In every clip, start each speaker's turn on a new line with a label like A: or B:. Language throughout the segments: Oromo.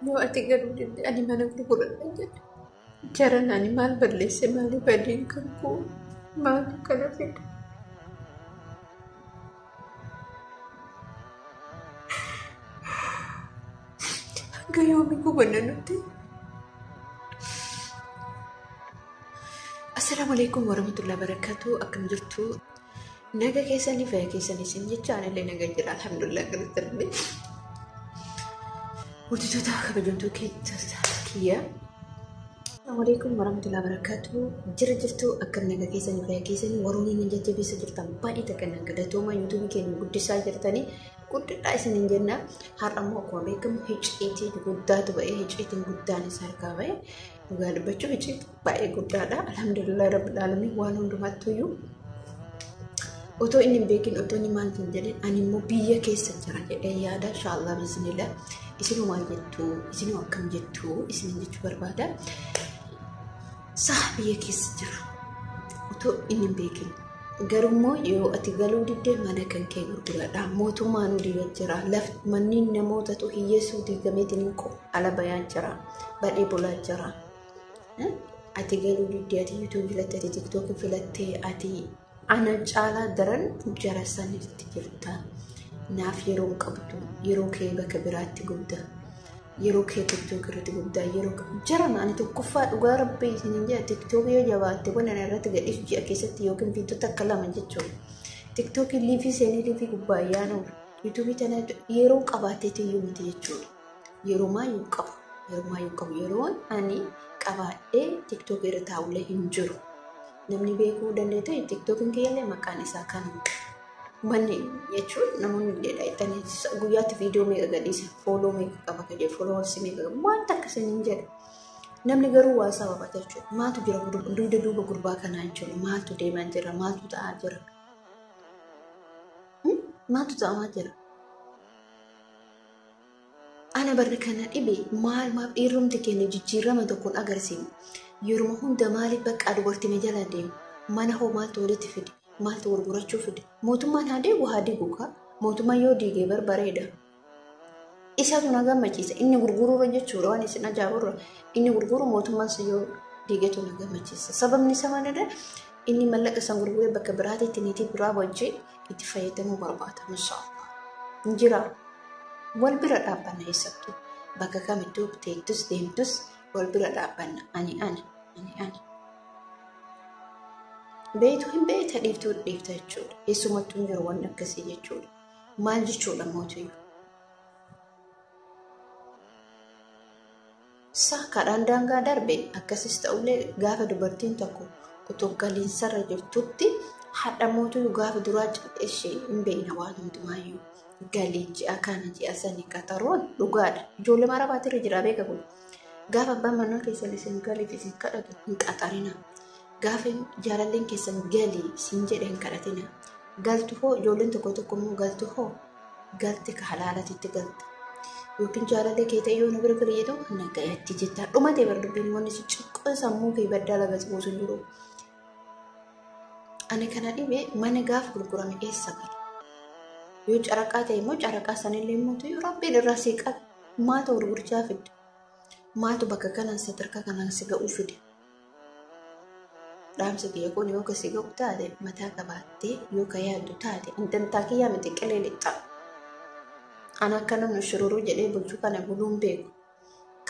A: yoo ati garuu didde ani mana gurguradha jedhe. Jaran ani maal balleesse maali badiin kan koo maali kana fide. Hanga yoomii gubanna nuti. Assalamualaikum warahmatullahi wabarakatuh. Akkam jirtu naga keessanii fayyaa keessanii isin jechaan illee naga jira alhamdulillah galatti hojjettoota kabajamtuu kiyya. Assalamualaikum warahmatullahi wabarakatuh. Jirtu akkam naga keessanii fayyaa keessanii warroonni hin jajjabeessa jirtan baay'ee takkan galatooma YouTube keenya guddisaa jirtanii guddadhaa isinin jenna. Har'ammoo akkuma beekamu HIT guddaatu ba'ee HIT guddaan isa harkaa ba'e. Dhugaa dubbachuuf HIT baay'ee guddaadha. Alhamdulillah rabbil alamin waan hundumattuyyuu otoo inni hin beekin otoo inni maal hin jedhin ani immoo biyya keessa jira jedhee yaada inshallah bismillah. Isinuu maal jettu isinuu akkam jettu isinin jechuu barbaada. Sah biyya keessa jira otoo inni hin beekin. Garummoo yoo ati galuu diddee mana kan kee gurguradha. Mootummaan diigaa jira. Manni namootatu hiyyeessuu diigameetiin ala bayaan jira. Badhee bulaa jira. Ati galuu diddee ati YouTube filattee ati TikTok filattee ati ana caalaa daran jara sanitti jirta. Naaf yeroo qabdu yeroo kee bakka biraatti guddaa. Yeroo kee TikTok irratti guddaa yeroo jaran ani tokkoffaa dhugaa rabbii isinin jedha TikTok yoo jabaatte waan ana irratti gadhiisu ji'a keessatti yookiin viidiyoo takka lama jechuudha. TikTok liifii seenii liifii gubbaa yaanu YouTube tana yeroo qabaatteetu iyyuu miti jechuudha. Yeroo maayyuu qabu yeroo ani qabaadhee TikTok irra taa'ullee hin jiru. Namni beekuu dandeetee TikTok keellee maqaan isaa kanuma. Manni jechuun namoonni illee itanii guyyaatti viidiyoo meeqa gadhiisa fooloo meeqa qaba gadhee fooloowwansi meeqa qaba wanta akkasii hin jedhu. Namni garuu waa sababa jechuudha. Maaltu jira duuba gurbaa kanaa jechuudha. Maaltu deemaa jira maaltu ta'aa jira. Maaltu ta'amaa jira. Ana barri kana dhibe maal dhiirumti keenya jijjiirama tokkoon agarsiisu. Yeroo hunda maaliif bakka dubartii jala deemu mana hoo maaltu walitti fide. Maaltu gurgurachuu fide mootummaan hadeegu hadeeguka mootummaan yoo diigee barbareeda isaatu na gammachiisa inni gurguruura jechuudha waan isin ajaa'iburra inni gurguru mootummaan si yoo diigeetu na gammachiisa sababni isaa maalidha inni mallaqa san gurguree bakka biraatti niitii biraa wajjin itti fayyadamuu barbaada mashallah injira wal bira dhaabbanna eessattuu bakka kamittuu teettus deemtus wal bira dhaabbanna ani beetu hin beekta dhiiftuu dhiifta jechuudha. Eessumattuu hin jiru waan akkasii jechuudha. Maal jechuudha mootummaa? Kadhaan daangaa darbe akkasis ta'ullee gaafa dubartiin tokko otoo galiinsarra jirtutti haadha mootummaa gaafa duraa ishee hin beekna waan hundumaayyuu galii ji'a kana ji'a sanii qaxaroon dhugaadha. Ijoollee marabaatirra jira beeka kun gaafa abbaan manaa keessan isin galiif isin kadhatu hin qaxarina. Gaafa jaalalleen keessan galii siin jedhe hin kadhatina. Galtu hoo ijoolleen tokko immoo galtu hoo galti ka halaalatitti galta. Yookiin jaalallee kee ta'e yoo na bira jedhu nagayatti jettaa dhumatee bardubbiin wanni si ciqqoo sammuu kee baddaa lagas buusu jiru. Ani kana dhibee mana gaafa gurgurame eessa gala. Yoo caraqaa ta'e immoo caraqaa sanillee immoo rabbiin irraa siiqaa maaltu gurgurichaa fide. Maaltu bakka kanaan sadarkaa kanaan si ga'uu fide. Dhaamsa kiyya kun yoo kasii ga'u taate mataa qabaattee yoo ka yaaddu taate intantaa kiyyaa miti qilee lixxa. Ana akka namni shururuu jedhee bulchuu kana buluun beeku.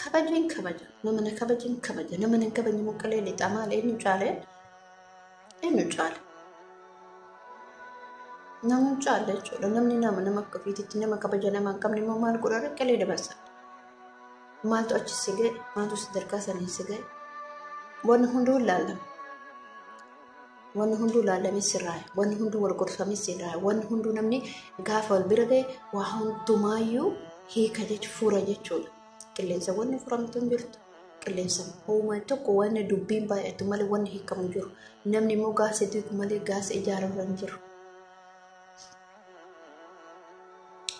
A: Kabajeen kabaja. Nama na kabajeen kabaja. Nama na kabajeen immoo qilee lixxa maal eenyu caale? Eenyu caale? Nama caale jechuudha. Namni nama akka fiititti nama kabaja nama hin qabne immoo maal godhara qilee dabarsa. Maaltu achi si ga'e? Maaltu sadarkaa sanii si ga'e? Wanni hunduu ilaalama. Wanni hunduu ilaalamee sirraa'e. Wanni hunduu wal gorfamee sirraa'e. Wanni hunduu namni gaafa wal bira ga'e waa hundumaayyuu hiika jechuudha fuura jechuudha. Qilleensa wanni furamtu hin jirtu. Qilleensa uumaa tokko wanni dubbiin baay'atu malee wanni hiikamu hin jiru. Namni immoo gaasa diigu malee gaasa ijaaramu hin jiru.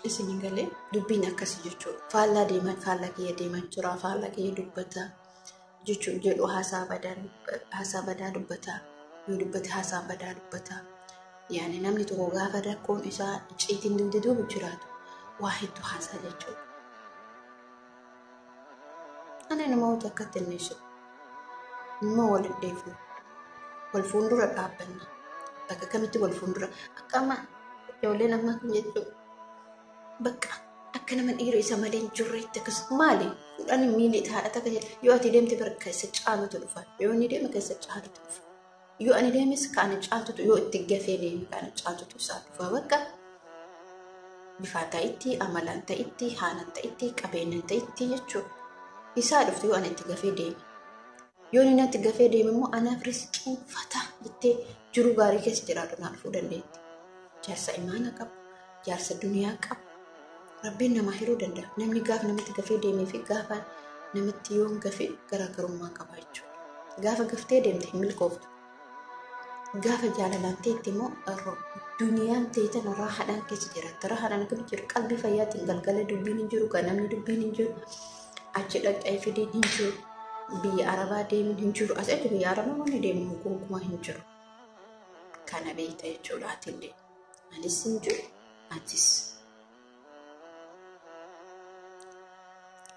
A: Isin galee dubbiin akkasii jechuudha. Faallaa kiyya deemaa jira. Faallaa kiyya dubbataa jechuun jedhu haasaa badaa dubbataa. Yoo dubbate haasaa badaa dubbataa. Yaani namni tokko gaafa rakkoon isaa icciitiin dugda duuba jiraatu waa hedduu haasaa jechuudha. Ana nama hojii akka tinnisu. Immoo wal dheefu. Wal fuuldura dhaabbanna. Bakka kamitti wal fuuldura. Akka amma ijoolleen ammaa kun jechuudha. Bakka akka nama dhiira isa malee hin jirreetti akkasuma maali? Fuudhanii miilli haadha takka jedha. Yoo ati deemte bara keessa caalutu dhufa. Yoo inni deeme keessa caalutu dhufa. Yoo ani deemes kaana caaltutu yoo itti gafee deeme kaana caaltutu isaa dhufa. Bakka bifaa ta'itti, amalaan ta'itti, haalaan ta'itti, qabeenyaan ta'itti jechuudha. Isaa dhuftu yoo ani itti gafee deeme. Yoo inni itti gafee deeme immoo anaaf riskiin fataa jettee jiru gaarii keessa jiraatu naaf dhufuu dandeetti. Jaarsa imaana qabu, jaarsa duniyaa qabu. Rabbiin nama hiruu danda'a. Namni gaafa namatti gafee deemee fi gaafa namatti yoo gafee garaagarummaa qaba jechuudha. Gaafa gaftee deemte hin milkooftu. Gaafa jaalalaan ta'etti immoo duniyaan ta'etan raahaadhaan keessa jiraata. Raahaadhaan akkamitti jiru qalbii fayyaatiin galgala dubbiin hin jiru kan namni dubbiin hin jiru. Achi dhaqxee fideen hin jiru. Biyya Arabaa deemin hin jiru. Asirratti biyya Arabaa wanni deemu gonkumaa hin jiru. Kana beekta jechuudha atillee. Anis hin jiru. Atis.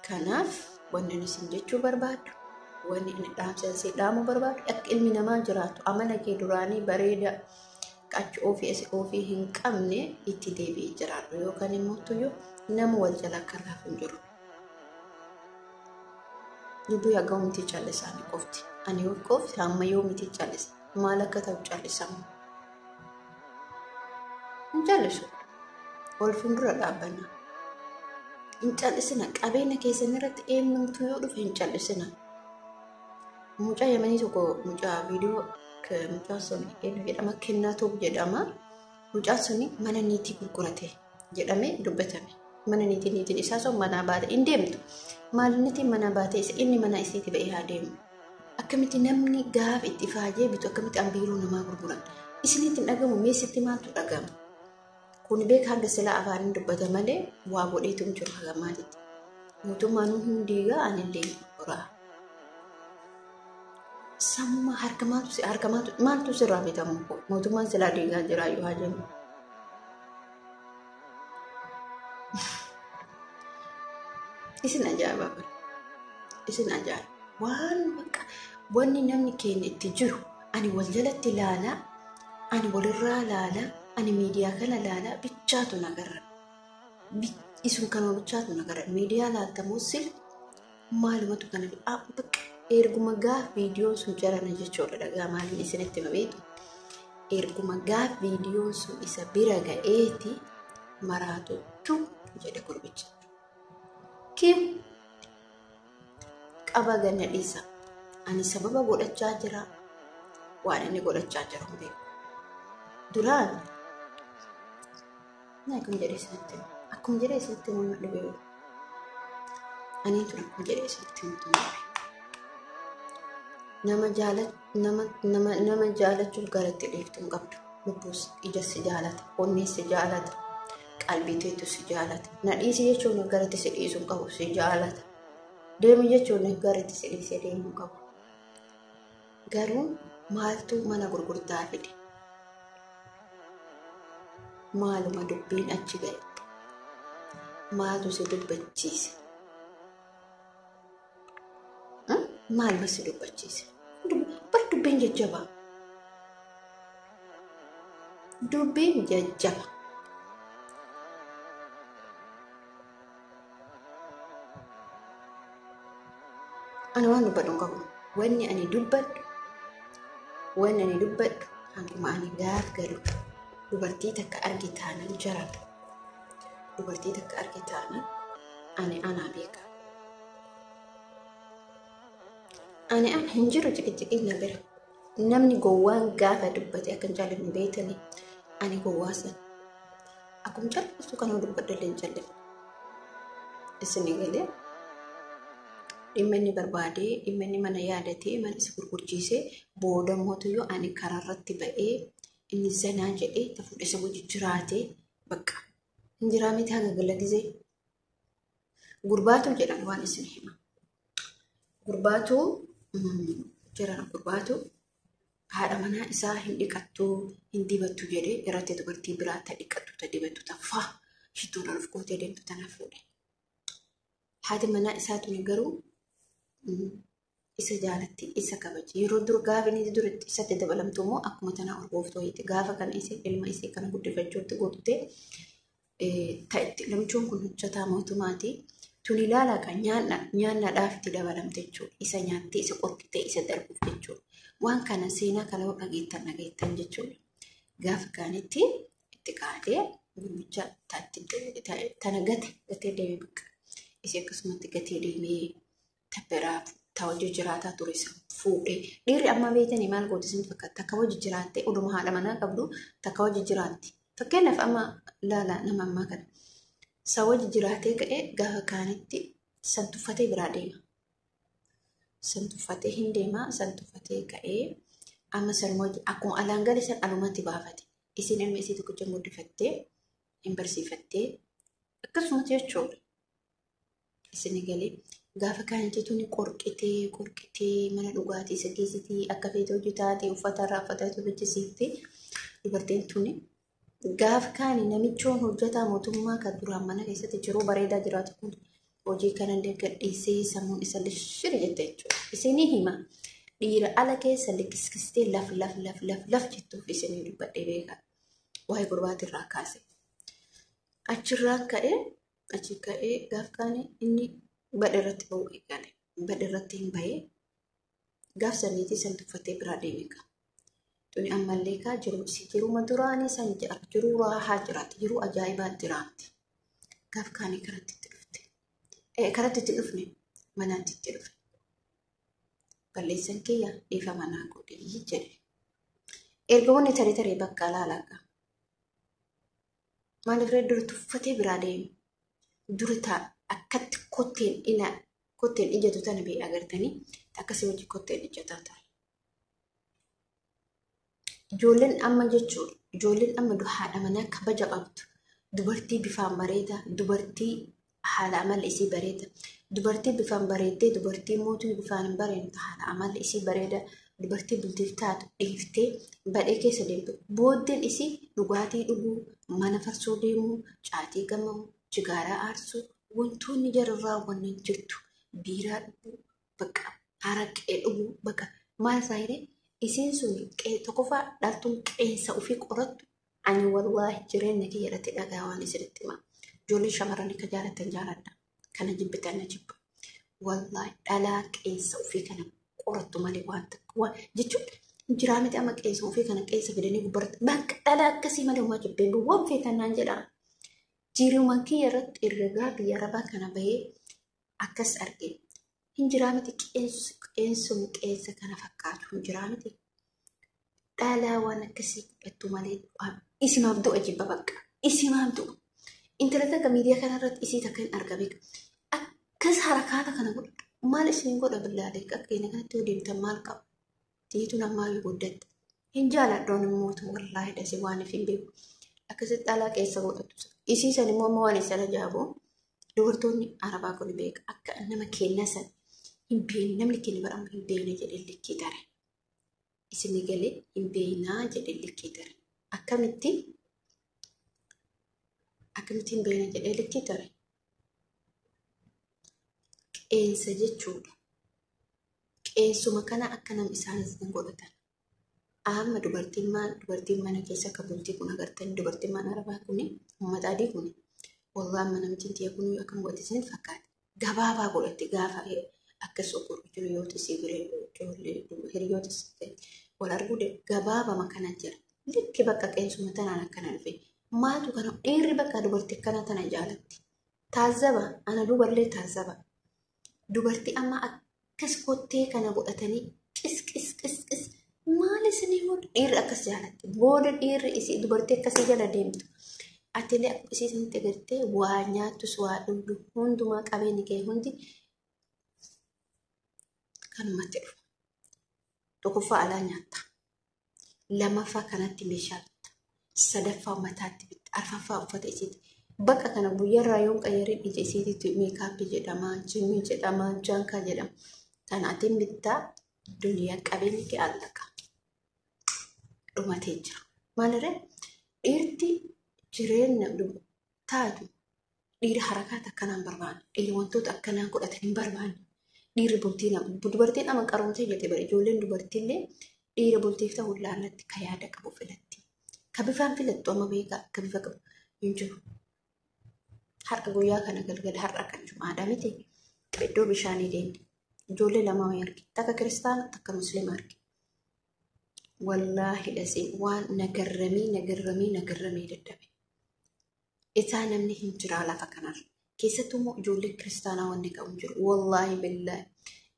A: Kanaaf wanni isin jechuu barbaadu. Wanni inni dhaamsa dhaamu barbaadu akka ilmi namaa jiraatu amala kee duraanii bareeda qachi ofii hin qabne itti deebi'ee jiraatu yookaan immoo tuyyuu nama wal jala karaaf hin jiru. Dubbii haga miti caallisaanii qofti. Ani qofti hamma yoo miti caallisa. Maal akka ta'u caallisamu. Hin caallisu. Wal fuuldura dhaabbanna. Hin caallisina qabeenya keessan irratti eenyumtuu yoo dhufe hin caallisina. Mucaa Yemanii tokko mucaa viidiyoo mucaa suni jedhama kennaa tokko jedhama. Mucaan suni mana niitii gurgurate jedhamee dubbatame. Mana niitiin isaa sun mana baate hin deemtu. Maal niitiin mana baate inni mana isiitti ba'ee haa deemu. Akkamitti namni gaafa itti faayee bitu akkamitti ambiiruu namaa gurguran. Isinitti hin dhagamu meesitti maaltu dhagama. Kun beeka hanga silaa afaaniin dubbata malee waa godheetu hin jiru haga maalitti. Mootummaan hundiigaa anillee horaa. Samma harka maaltu sirraa bitamu mootummaan silaa diigaa jira yoo haa jennu. Isin ajaa'iba bara. Isin ajaa'iba. Waan bakka wanni namni keenya itti jiru ani wal jalatti ilaalaa, ani walirraa ilaalaa, ani miidiyaa kana ilaalaa bichaatu nagarra. Isun kanuma bichaatu nagarra. Miidiyaa laaltamoo sil maalumatu kana bakka. Erguma gaaf viidiyoon sun jarana jechuudha dhagaa maaliin isinitti mabeetu. Erguma gaaf viidiyoon sun isa bira ga'eeti maraatu tu jedhe gurbicha. Kim qaba ganna dhiisa. Ani sababa godhachaa jira waan inni godhachaa jiru hin beeku. Duraan akkuma jedhee isinitti nama dhibee. Ani tun akkuma jedhee isinitti nama nama jaalachuuf garatti dhiiftuun qabdu. Lubbuus ija si jaalata, onnee si jaalata, qalbii teetu si jaalata. Nadhiisi jechuun garatti si dhiisuun qabu si jaalata. Deemi jechuun garatti si dhiisee deemuu qabu. Garuu maaltu mana gurgurtaa fide? Maaluma dubbiin achi ga'e? Maaltu si dubbachiise? Maaluma si dubbachiise? Dubbiin jajjaba. Dubbiin jajjaba. Ani waan dubbadhu qabu. Wanni ani dubbadhu hanguma ani gaaf galu dubartii takka argitaanan jaran. Dubartii takka argitaanan ani anaa beeka. Ani hin jiru ciqiin na bira. Namni gowwaan gaafa dubbate akka hin jaallanne beektanii ani gowwaasan. Akkuma jalqabsu kan dubbadhallee hin jaallanne. Isin galee dhimma inni barbaadee dhimma inni mana yaadatee mana isa gurgurchiisee booda mootuyyoo ani karaa irratti ba'ee inni zanaa jedhee tafuudha isa wajji jiraatee bakka hin jiraamete haga gala gizee gurbaatu jedhan waan isin hima. Gurbaatu haadha manaa isaa hin dhiqattuu hin dibattu jedhee irratti dubartii biraa ta dhiqattu ta dibattu ta faa shittuudhaan of gootee deemtu tanaaf fuudhe. Haati manaa isaatu garuu isa jaalatti isa kabaji yeroo dur gaafa inni duratti isatti dabalamtu immoo akkuma tana urgooftuu wayiiti gaafa kana isii ilma isii kana guddifachuutti goote ta'etti lamchuun kun hojjetaa mootummaati tun ilaalaa kan nyaannaadhaaf itti dabalamte jechuudha isa nyaattee isa qorqitee isa darbuuf jechuudha waan kana seenaa kana dhageettan jechuudha gaafa kaanitti itti kaadee gurbicha tana gatee deemee bakka isii akkasumatti gatee deemee tabbiraaf ta'u jiraataa ture fuudhee dhiirri amma beekanii maal gooti isin fakkaata takka hojii jiraattee oduma haadha manaa qabdu takka hojii jiraatti fakkeenyaaf amma laala nama ammaa kana isa hojii jiraattee ka'ee gaafa kaanitti santuffatee biraa deema santuffatee hin deema santuffatee ka'ee amma sanuma akkuma alaan galee san alumatti baafate isin ilma isii tokkicha guddifattee hin barsiifattee akkasumatti jechuudha isin galee gaafa kaanitti tuni qorqitee mana dhugaatii isa geessitii akka feete hojjetaatee uffata irraa uffatee hojjesiiftee dubartiin tuni gaafa kaanii namichoon hojjetaa mootummaa kan duraan mana keessatti jiru bareedaa jiraatu kun hojii kana gadhiisee sammuun isa lishiri jette jechuudha. Isinii hima dhiira ala keessa likiskistee laf jettuuf isinii dubbadhee beekaa waa'ee gurbaatirraa kaase. Achirraa ka'ee gaafa kaanii inni badheerratti ba'uu eegale. Badheerratti hin bahee gaaf saniitii san tuffatee biraa deemee qaba. Tuni ammallee kaa jiru maduraanii san jiraatu jiru raahaa jiraatu jiru ajaa'ibaa jiraatti. Gaaf kaanii karatti itti dhufte. Karatti itti dhufne manaatti itti dhufe. Balleessan kiyya dhiifa manaa godhee jedhe. Erga wanni taree bakka alaalaa maaliif dura tuffatee biraa deemu dura ta'a akkatti kotteen ijatu tana bee agartanii akkasii hojii kotteen ijataa ta'a. Ijoolleen amma jechuudha ijoolleen amma haadha manaa kabaja qabdu dubartii bifaan bareeda dubartii haala amala isii bareeda dubartii bifaan bareeddee dubartii mootummaa bifaan hin bareeddu haala amala isii bareeda dubartii bultiif taatu dhiiftee badhee keessa deemtu booddeen isii dhugaatii dhuguu mana farsoo deemuu caatii gamamuu jigaaraa aarsuu wantoonni jararraa wanneen jirtu biiraa dhuguu bakka haraqee dhuguu bakka maal saayiree isiin sun tokkoffaa dhaltuun qeensa ofii qorattu ani wallaahi jireenya kiyya irratti dhagaa waan isinitti himaa ijoollee shamarran akka jaalatan jaaladha kana jibbitan na jibba wallaahi dhalaa qeensa ofii kana qorattu malee waan takka jechuun jiraa miti amma qeensa ofii kana qeensa fidanii gubbarratti bakka dhalaa akkasii malee uumaa jibbeen bu'uun feetannaan jedhama. Jiruuman kiyya irratti ergaa biyya arabaa kana bahee akkas arge. Hinjiraa miti qeensa kana fakkaatu hinjiraa miti. Dhalaa waan akkasii fudhattu malee isimaaf du'a jibba bakka. Isimaaf du'a. Intalata akka miidiyaa kanarratti isii takka hin argame. Akkas harakaata kana godha. Maal isiniin godha billaalee akka keenya kanatti yoo deemtan maal qaba? Tiitu namaa yoo guddatte. Hin jaaladhoon immoo wallaahi dhasee waan hin beeku. Akkasitti dhalaa keessa godhatu. Isii san immoo amma waan isa ajaa'ibu dubartoonni arabaa kun beeka akka nama kenna san hin beekne namni kenna barama hin beekne jedhee likkii tare. Isin galee hin beeknaa jedhee likkii tare. Akkamitti hin beekna jedhee likkii tare. Qeensa jechuudha. Qeensuma kana akka nama isaanis hin godhatan. Amma dubartiin mana keessa akka bultii kun agartanii dubartiin mana arabaa kun uummata adii kun wallaan amma namtiin tiyya kun akka godhatanii fakkaata. Gabaabaa godhatte gaafa akkas ogguru jiru yoo ta'e hiriyoota wal arguu gabaabama kana jira. Likki bakka qeensuma tanaan akkana dhufe maatu kana dhiirri bakka dubartii kana tana jaalatti. Taazzaba ana dubarlee taazzaba. Dubartii amma akkas kottee kana godhatanii qis maal isinii godhu dhiirri akkas jaalatti booda dhiirri isii dubartii akkasii jala deemtu atilee akkasii isinitti agartee waa nyaattus waa dhugdu hundumaa qabeenyi kee hundi kanumatti dhufa tokkoffaa alaa nyaatta lamaffaa kanatti meeshaa bitta sadaffaa mataatti bitta arfaffaa uffata isiiti bakka kana guyyarraa yoon qayyarii ija isiititti meekaappii jedhama jimmii jedhama jaankaa jedhama kana atiin bittaa duniyaa qabeenyi kee allaqa. Dhumatee jira. Maalirree dhiirti jireenya taatu dhiira harakaata akkanaan barbaadu. Dhiira wantoota akkanaan godhatan hin barbaanne. dhiirri bultii nama dubartiin ama qaroomtee jette bara ijoolleen dubartiillee dhiira bultiif ta'u laallatti ka yaada qabu filatti. Ka bifaan filattu amma beekaa ka bifa qabu hin jiru. Har'a guyyaa kana galgala har'a kan jumaadha miti. Iddoo bishaanii deemne ijoollee lama wayii arge takka kiristaana takka musliima arge. Wallaahi dhasee waan nagarramee dadhabe. Isaa namni hin jiraa lafa kanarra. Keessattuu immoo ijoollee kiristaanaa wanni qabu hin jiru. Wallaahi billaahi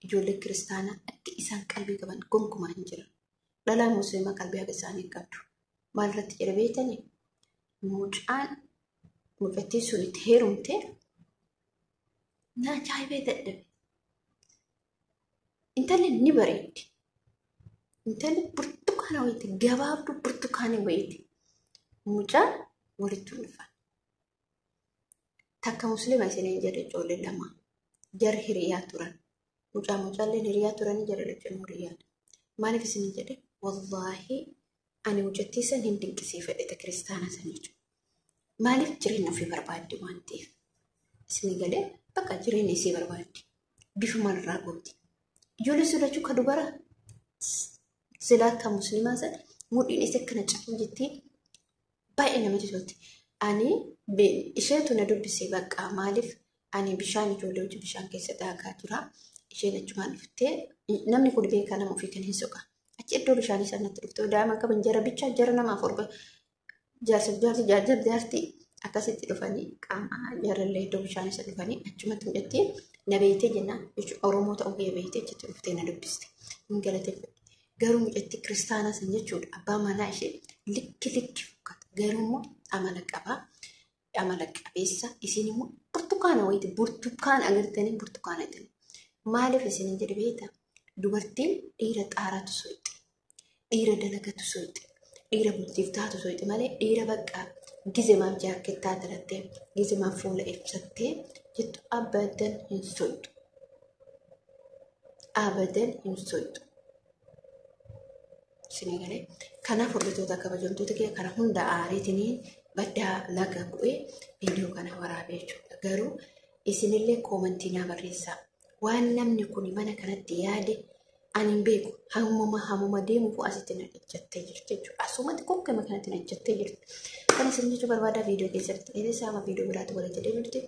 A: ijoollee kiristaanaa akka isaan qalbii qaban gonkumaa hin jiran. Dhalaan musliimaa qalbii haga isaanii qabdu. Maalirratti jedha beektanii? Mucattii sun itti heerumtee na ajaa'ibee dadhabe. Intalli ni bareeddi. Intalli burtukaana wayiiti gabaabduu burtukaanii wayiiti. Mucaan walitti dhufan. Takka musliima isinii jedhe ijoollee lama. Jarri hiriyaa turan. Mucaalleen hiriyaa turanii jarri lachuu hiriyaadha. Maaliif isinii jedhe? Wallaahi ani mucattii san hin dinqisiifadhe kiristaana san jechuudha. Maaliif jireenya ofii barbaaddi waan ta'eef? Isinii galee bakka jireenya isii barbaaddi. Bifa maalirraa gooti? Ijoollee sodachuu ka dubaraa silaa akka musliimaa sana mudhiin isa akkana cabuu jettee baay'ee namatti tolti. Ani isheetu na dubbisee bakka maaliif ani bishaan ijoollee hojii bishaan keessa daakaa jira. Isheen achumaan dhuftee namni kun beekaa nama ofii kan hin soqa. Achi iddoo bishaanii sanatti dhuftee daa'ima qaban jara bichaa jara namaaf orba jaartii akkasitti dhufanii qaama jarallee iddoo bishaanii sana dhufanii achumatti midhattee na beeytee jennaan Oromoo ta'uu biyya beeytee achitti dhuftee na dubbiste. Hin galateeffadhe. Garuu mucattii kiristaanaa san jechuudha. Abbaa manaa ishee likki fakkaata. Garuu immoo amala qabaa. Amala qabeessa. Isin immoo burtukaana wayiiti. Burtukaana agartanii burtukaana jedhani. Maaliif isin jedhe beektaa? Dubartiin dhiira xaaraatu soixxe. Dhiira dalagatu soixxe. Dhiira bultiif taatu soixxe malee dhiira bakka gizemaaf jaakettaa talattee gizemaaf fuula ibsattee jettu abadan hin soixxu. Abadan hin soixxu. Isin galee kanaaf hordoftoota kabajamtoota kee kana hunda aariitiin baddaa laga bu'ee viidiyoo kana waraabee jechuudha. Garuu isinillee koomentii naa barreessaa. Waan namni kun mana kanatti yaade ani hin beeku. Hammuma deemuuf asitti na ejjattee jirti jechuudha. Asumatti kokkee kanatti na ejjattee jirti. Kan isin jechuu barbaada viidiyoo keessatti. Eesaa ama viidiyoo biraatti walitti deemte.